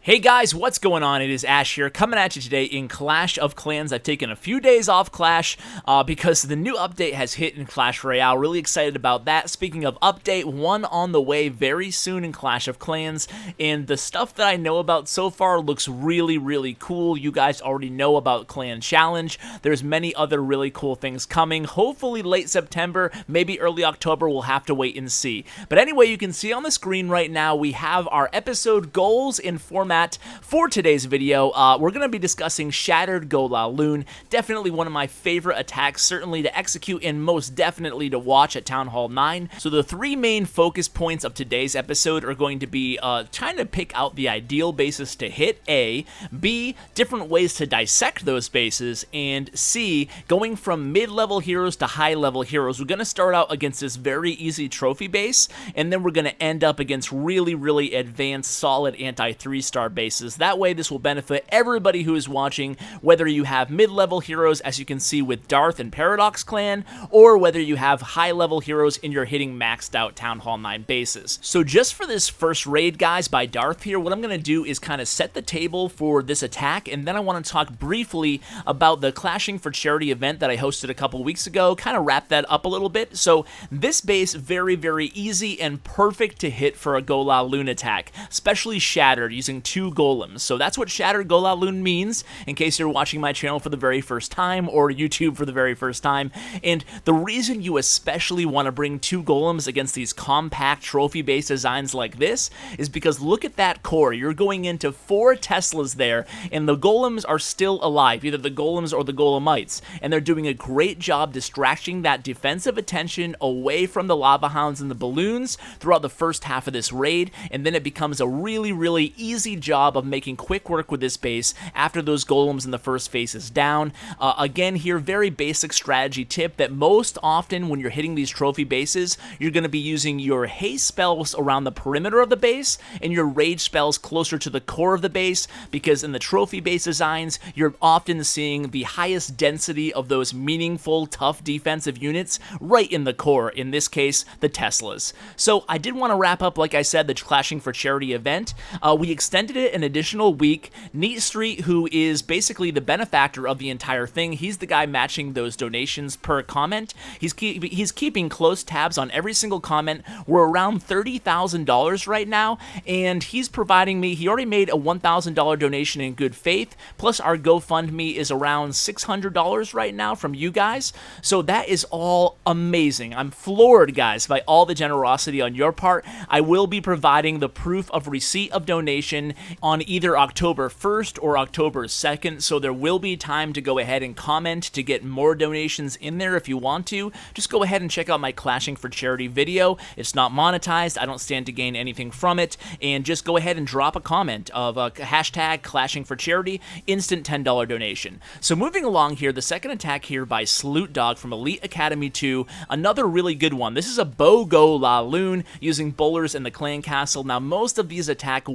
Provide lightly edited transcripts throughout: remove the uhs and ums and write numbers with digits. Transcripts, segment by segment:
Hey guys, what's going on? It is Ash here, coming at you today in Clash of Clans. I've taken a few days off Clash because the new update has hit in Clash Royale. Really excited about that. Speaking of update, one on the way very soon in Clash of Clans, and the stuff that I know about so far looks really cool. You guys already know about Clan Challenge. There's many other really cool things coming. Hopefully late September, maybe early October. We'll have to wait and see. But anyway, you can see on the screen right now we have our episode goals in format for today's video. We're going to be discussing Shattered GoLaLoon, definitely one of my favorite attacks, certainly to execute and most definitely to watch at Town Hall 9. So the three main focus points of today's episode are going to be trying to pick out the ideal bases to hit, A, B, different ways to dissect those bases, and C, going from mid-level heroes to high-level heroes. We're going to start out against this very easy trophy base, and then we're going to end up against really advanced, solid anti-3-star bases. That way this will benefit everybody who is watching, whether you have mid-level heroes as you can see with Darth and Paradox Clan, or whether you have high-level heroes and you're hitting maxed out Town Hall 9 bases. So just for this first raid, guys, by Darth here, what I'm going to do is kind of set the table for this attack, and then I want to talk briefly about the Clashing for Charity event that I hosted a couple weeks ago, kind of wrap that up a little bit. So this base, very easy and perfect to hit for a GoLaLoon attack, especially Shattered using 2 golems. So that's what Shattered GoLaLoon means, in case you're watching my channel for the very first time or YouTube for the very first time. And the reason you especially want to bring 2 golems against these compact trophy-based designs like this is because look at that core. You're going into 4 Teslas there, and the golems are still alive, either the golems or the golemites, and they're doing a great job distracting that defensive attention away from the lava hounds and the balloons throughout the first half of this raid, and then it becomes a really easy job of making quick work with this base after those golems in the first phase is down. Again here, very basic strategy tip that most often when you're hitting these trophy bases, you're going to be using your haste spells around the perimeter of the base and your rage spells closer to the core of the base, because in the trophy base designs, you're often seeing the highest density of those meaningful, tough defensive units right in the core, in this case, the Teslas. So I did want to wrap up, like I said, the Clashing for Charity event. We extended it an additional week. Neetstreet, who is basically the benefactor of the entire thing, he's the guy matching those donations per comment. He's keeping close tabs on every single comment. We're around $30,000 right now, and he's providing me, he already made a $1,000 donation in good faith, plus our GoFundMe is around $600 right now from you guys. So that is all amazing. I'm floored, guys, by all the generosity on your part. I will be providing the proof of receipt of donation on either October 1st or October 2nd, so there will be time to go ahead and comment to get more donations in there if you want to. Just go ahead and check out my Clashing for Charity video. It's not monetized. I don't stand to gain anything from it, and just go ahead and drop a comment of hashtag Clashing for Charity, instant $10 donation. So moving along here, the second attack here by Salute Dog from Elite Academy 2, another really good one. This is a bow GoLaLoon using bowlers in the clan castle. Now most of these attacks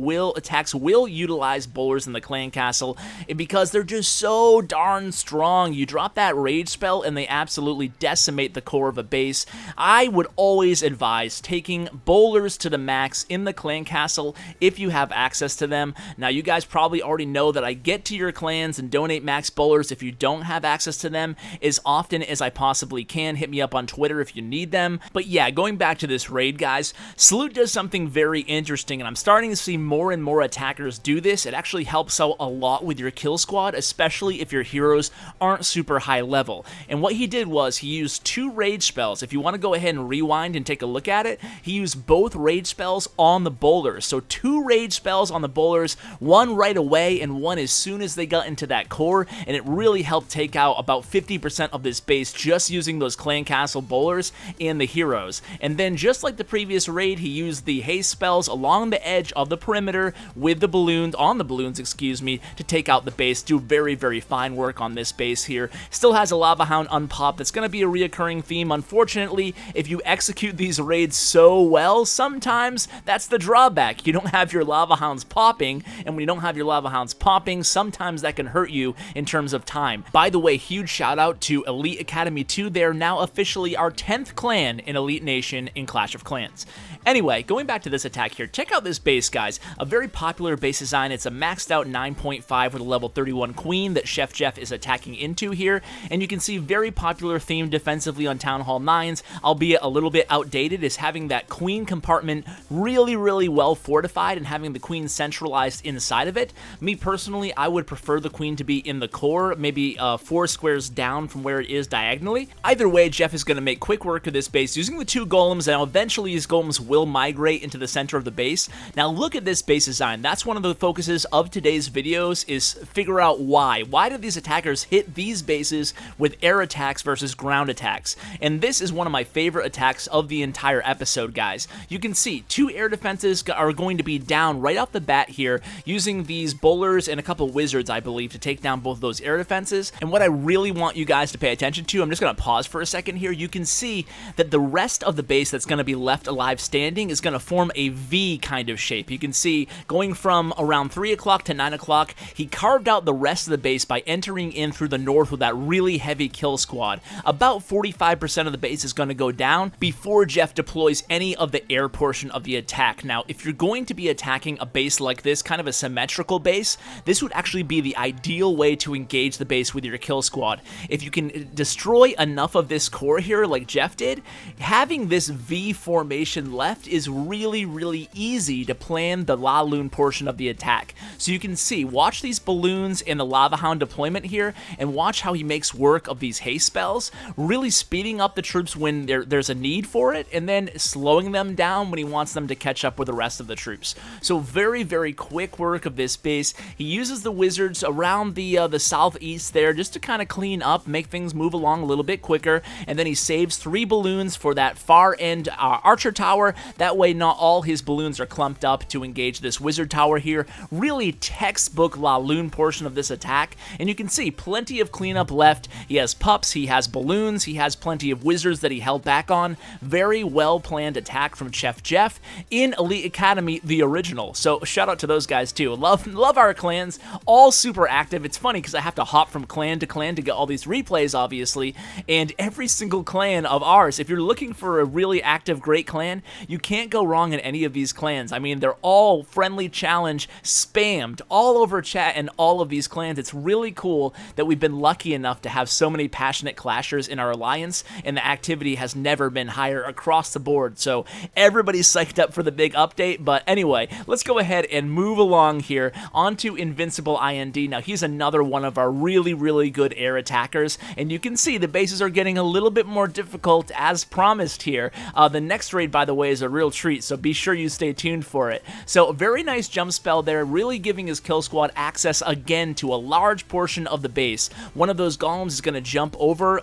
will utilize bowlers in the clan castle because they're just so darn strong. You drop that rage spell and they absolutely decimate the core of a base. I would always advise taking bowlers to the max in the clan castle if you have access to them. Now you guys probably already know that I get to your clans and donate max bowlers if you don't have access to them as often as I possibly can. Hit me up on Twitter if you need them. But yeah, going back to this raid, guys, Salute does something very interesting, and I'm starting to see more and more attackers do this. It actually helps out a lot with your kill squad, especially if your heroes aren't super high level. And what he did was he used 2 rage spells. If you want to go ahead and rewind and take a look at it, he used both rage spells on the bowlers. So 2 rage spells on the bowlers, one right away and one as soon as they got into that core, and it really helped take out about 50% of this base just using those clan castle bowlers and the heroes. And then just like the previous raid, he used the haste spells along the edge of the perimeter with the balloons, excuse me, to take out the base. Do very fine work on this base here. Still has a lava hound unpopped. That's going to be a reoccurring theme. Unfortunately, if you execute these raids so well, sometimes that's the drawback. You don't have your lava hounds popping, and when you don't have your lava hounds popping, sometimes that can hurt you in terms of time. By the way, huge shout out to Elite Academy 2. They're now officially our 10th clan in Elite Nation in Clash of Clans. Anyway, going back to this attack here, check out this base, guys. A very popular popular base design. It's a maxed out 9.5 with a level 31 queen that Chef Jeff is attacking into here, and you can see very popular theme defensively on Town Hall 9s, albeit a little bit outdated, is having that queen compartment really well fortified and having the queen centralized inside of it. Me personally, I would prefer the queen to be in the core, maybe 4 squares down from where it is diagonally. Either way, Jeff is going to make quick work of this base using the 2 golems, and eventually these golems will migrate into the center of the base. Now look at this base design. That's one of the focuses of today's videos, is figure out why. Why did these attackers hit these bases with air attacks versus ground attacks? And this is one of my favorite attacks of the entire episode, guys. You can see 2 air defenses are going to be down right off the bat here, using these bowlers and a couple wizards, I believe, to take down both of those air defenses. And what I really want you guys to pay attention to, I'm just going to pause for a second here, you can see that the rest of the base that's going to be left alive standing is going to form a V kind of shape. You can see going from around 3 o'clock to 9 o'clock, he carved out the rest of the base by entering in through the north with that really heavy kill squad. About 45% of the base is going to go down before Jeff deploys any of the air portion of the attack. Now, if you're going to be attacking a base like this, kind of a symmetrical base, this would actually be the ideal way to engage the base with your kill squad. If you can destroy enough of this core here like Jeff did, having this V formation left is really easy to plan the LaLoon portion of the attack. So you can see, watch these balloons and the Lava Hound deployment here, and watch how he makes work of these haste spells, really speeding up the troops when there's a need for it, and then slowing them down when he wants them to catch up with the rest of the troops. So very quick work of this base. He uses the wizards around the southeast there just to kind of clean up, make things move along a little bit quicker, and then he saves 3 balloons for that far end archer tower. That way not all his balloons are clumped up to engage this wizard tower here. Really textbook LaLoon portion of this attack, and you can see plenty of cleanup left. He has pups, he has balloons, he has plenty of wizards that he held back on. Very well planned attack from Chef Jeff in Elite Academy, the original. So shout out to those guys too. Love our clans, all super active. It's funny because I have to hop from clan to clan to get all these replays, obviously, and every single clan of ours, if you're looking for a really active great clan, you can't go wrong in any of these clans. I mean, they're all friendly challenge spammed all over chat and all of these clans. It's really cool that we've been lucky enough to have so many passionate clashers in our alliance, and the activity has never been higher across the board. So everybody's psyched up for the big update. But anyway, let's go ahead and move along here onto Invincible IND. Now, he's another one of our really good air attackers, and you can see the bases are getting a little bit more difficult as promised here. The next raid, by the way, is a real treat, so be sure you stay tuned for it. So a very nice jump spell there, really giving his kill squad access again to a large portion of the base. One of those golems is going to jump over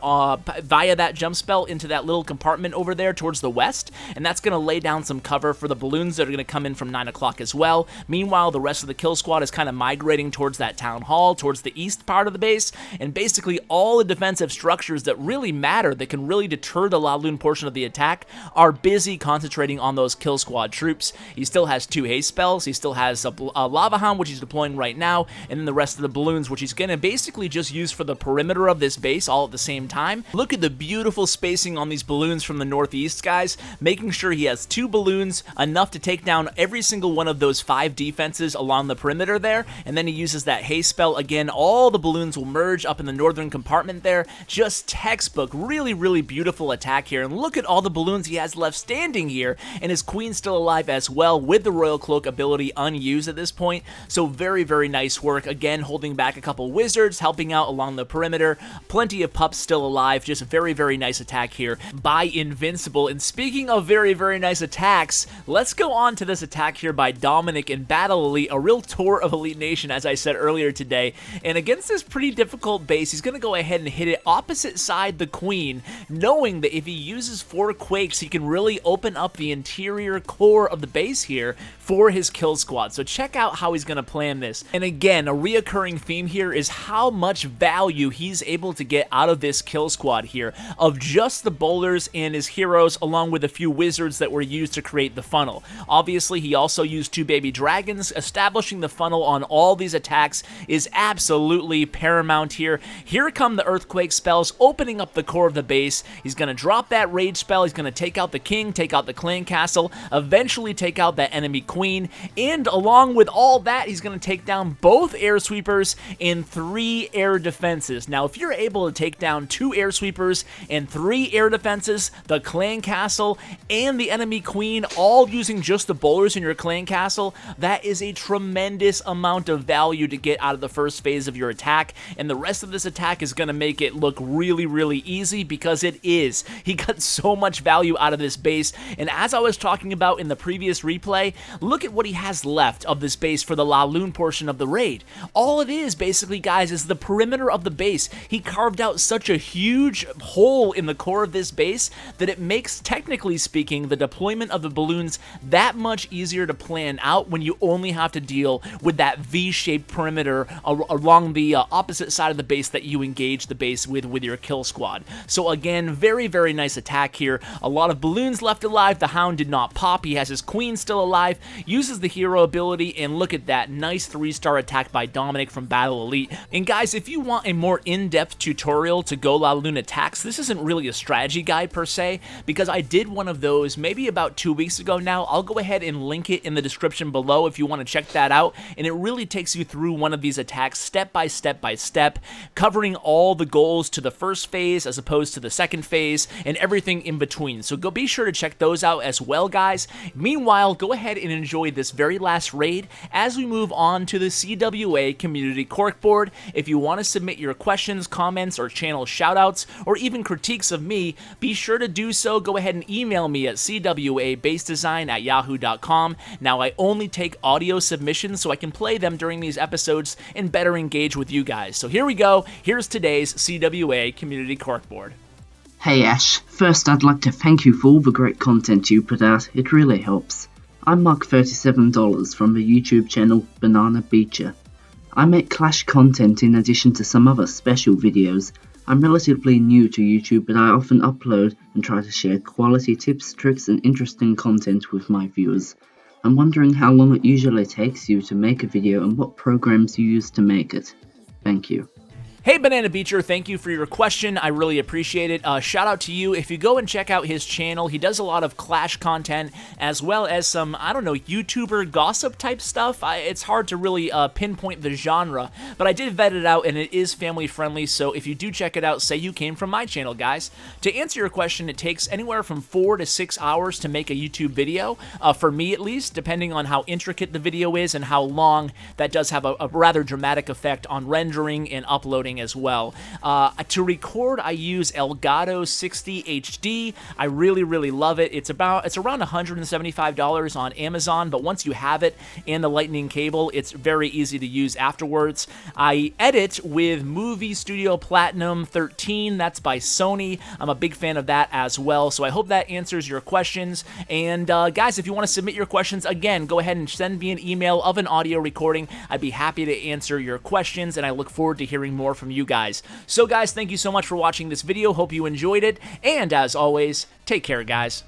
via that jump spell into that little compartment over there towards the west, and that's going to lay down some cover for the balloons that are going to come in from 9 o'clock as well. Meanwhile, the rest of the kill squad is kind of migrating towards that town hall, towards the east part of the base, and basically all the defensive structures that really matter, that can really deter the LaLoon portion of the attack, are busy concentrating on those kill squad troops. He still has 2 haste spells, he still has a Lava Hound, which he's deploying right now, and then the rest of the balloons, which he's going to basically just use for the perimeter of this base all at the same time. Look at the beautiful spacing on these balloons from the northeast, guys, making sure he has 2 balloons, enough to take down every single one of those 5 defenses along the perimeter there, and then he uses that haste spell again. All the balloons will merge up in the northern compartment there. Just textbook, really beautiful attack here, and look at all the balloons he has left standing here, and his queen's still alive as well with the Royal Cloak ability unused at this point. So very nice work, again holding back a couple wizards, helping out along the perimeter, plenty of pups still alive. Just very nice attack here by Invincible. And speaking of very nice attacks, let's go on to this attack here by Dominic in Battle Elite, a real tour of Elite Nation, as I said earlier today. And against this pretty difficult base, he's going to go ahead and hit it opposite side the queen, knowing that if he uses 4 quakes, he can really open up the interior core of the base here for his kill squad. So check out how he's going to plan this. And again, a reoccurring theme here is how much value he's able to get out of this kill squad here, of just the bowlers and his heroes, along with a few wizards that were used to create the funnel. Obviously, he also used 2 baby dragons. Establishing the funnel on all these attacks is absolutely paramount here. Here come the earthquake spells, opening up the core of the base. He's going to drop that rage spell. He's going to take out the king, take out the clan castle, eventually take out that enemy queen, and And along with all that, he's going to take down both air sweepers and 3 air defenses. Now, if you're able to take down 2 air sweepers and 3 air defenses, the clan castle, and the enemy queen, all using just the bowlers in your clan castle, that is a tremendous amount of value to get out of the first phase of your attack, and the rest of this attack is going to make it look really, really easy, because it is. He got so much value out of this base, and as I was talking about in the previous replay, look at what he has left of this base for the LaLoon portion of the raid. All it is, basically, guys, is the perimeter of the base. He carved out such a huge hole in the core of this base that it makes, technically speaking, the deployment of the balloons that much easier to plan out when you only have to deal with that V-shaped perimeter along the opposite side of the base that you engage the base with your kill squad. So again, very, very nice attack here. A lot of balloons left alive. The Hound did not pop. He has his queen still alive, uses the hero ability, and look at that nice 3-star attack by Dominic from Battle Elite. And guys, if you want a more in-depth tutorial to GoLaLoon attacks, this isn't really a strategy guide per se, because I did one of those maybe about 2 weeks ago now. I'll go ahead and link it in the description below if you want to check that out, and it really takes you through one of these attacks step by step by step, covering all the goals to the first phase as opposed to the second phase and everything in between. So be sure to check those out as well, guys. Meanwhile, go ahead and enjoy this very last raid as we move on to the CWA Community Cork Board. If you want to submit your questions, comments, or channel shoutouts, or even critiques of me, be sure to do so. Go ahead and email me at CWABaseDesign@yahoo.com. Now, I only take audio submissions so I can play them during these episodes and better engage with you guys. So here we go. Here's today's CWA Community Cork Board. Hey Ash, first I'd like to thank you for all the great content you put out, it really helps. I'm Mark $37 from the YouTube channel Banana Beacher. I make Clash content in addition to some other special videos. I'm relatively new to YouTube, but I often upload and try to share quality tips, tricks and interesting content with my viewers. I'm wondering how long it usually takes you to make a video and what programs you use to make it. Thank you. Hey Banana Beacher, thank you for your question. I really appreciate it. Shout out to you. If you go and check out his channel, he does a lot of Clash content as well as some, I don't know, YouTuber gossip type stuff. It's hard to really pinpoint the genre, but I did vet it out and it is family friendly, so if you do check it out, say you came from my channel, guys. To answer your question, it takes anywhere from 4 to 6 hours to make a YouTube video, for me at least, depending on how intricate the video is and how long. That does have a rather dramatic effect on rendering and uploading as well. To record, I use Elgato 60 HD. I really love it. It's around $175 on Amazon, but once you have it and the lightning cable, it's very easy to use afterwards. I edit with Movie Studio Platinum 13. That's by Sony. I'm a big fan of that as well, so I hope that answers your questions. And guys, if you want to submit your questions, again, go ahead and send me an email of an audio recording. I'd be happy to answer your questions, and I look forward to hearing more from you guys. So guys, thank you so much for watching this video. Hope you enjoyed it, and as always, take care, guys.